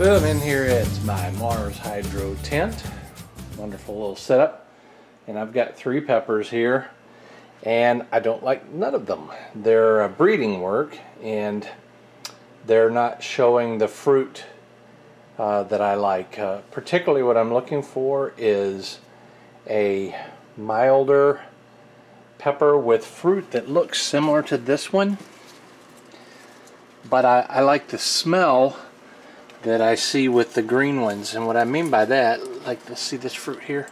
Boom, in here it's my Mars Hydro tent. Wonderful little setup. And I've got 3 peppers here, and I don't like none of them. They're breeding work, and they're not showing the fruit that I like. Particularly what I'm looking for is a milder pepper with fruit that looks similar to this one, but I like the smell that I see with the green ones. And what I mean by that, like, let's see this fruit here,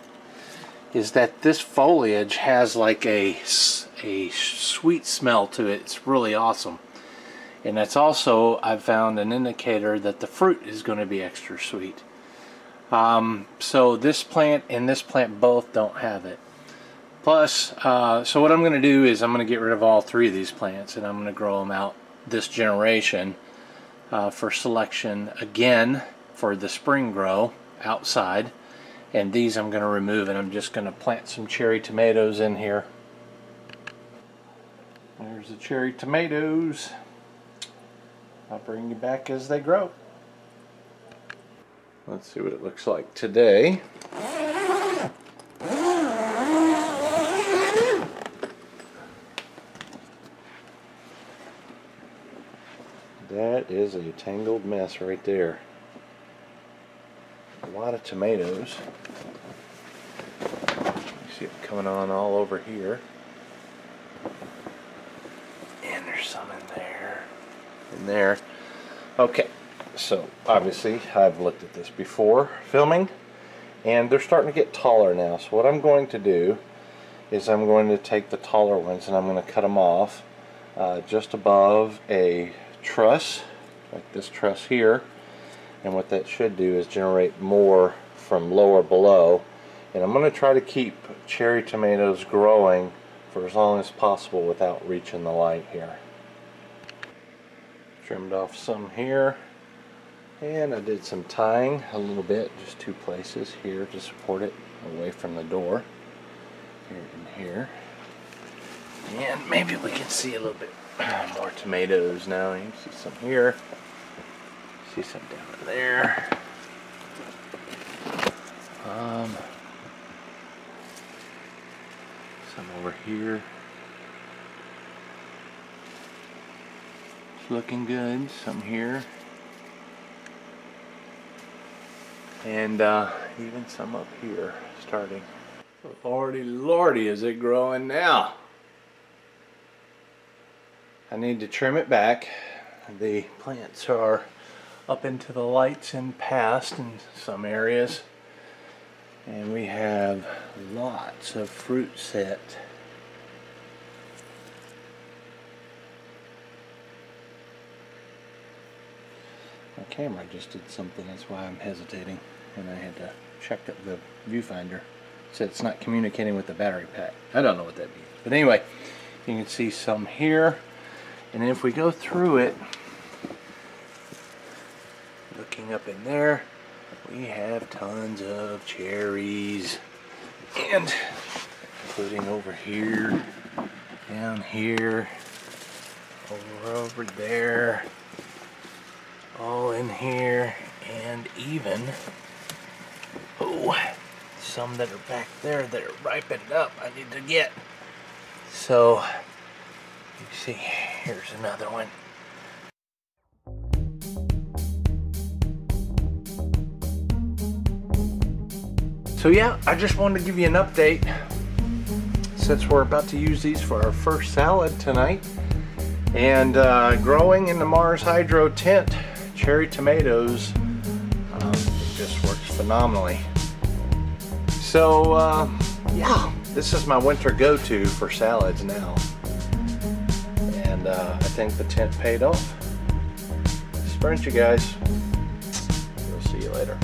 is that this foliage has like a sweet smell to it. It's really awesome. And that's also, I've found, an indicator that the fruit is going to be extra sweet. So this plant and this plant both don't have it. Plus, so what I'm going to do is I'm going to get rid of all 3 of these plants, and I'm going to grow them out this generation for selection again for the spring grow outside. And these I'm going to remove, and I'm just going to plant some cherry tomatoes in here. There's the cherry tomatoes. I'll bring you back as they grow. Let's see what it looks like today. That is a tangled mess right there. A lot of tomatoes. You see it coming on all over here. And there's some in there. In there. Okay, so obviously I've looked at this before filming, and they're starting to get taller now. So what I'm going to do is I'm going to take the taller ones and I'm going to cut them off just above a truss, like this truss here. And what that should do is generate more from lower below. And I'm going to try to keep cherry tomatoes growing for as long as possible without reaching the light here. Trimmed off some here, and I did some tying a little bit, just 2 places here to support it away from the door, here and here. And maybe we can see a little bit more tomatoes now. You can see some here, see some down in there. Some over here. It's looking good. Some here. And even some up here starting. Lordy, lordy, is it growing now? I need to trim it back. The plants are up into the lights and past in some areas. And we have lots of fruit set. My camera just did something, that's why I'm hesitating. And I had to check up the viewfinder. It said it's not communicating with the battery pack. I don't know what that means. But anyway, you can see some here. And if we go through it, looking up in there, we have tons of cherries, and including over here, down here, over there, all in here, and even, oh, some that are back there that are ripened up I need to get. So you see, here's another one. So yeah, I just wanted to give you an update since we're about to use these for our first salad tonight. And growing in the Mars Hydro tent, cherry tomatoes, it just works phenomenally. So yeah, this is my winter go-to for salads now. And I think the tent paid off. This is Brent, you guys. We'll see you later.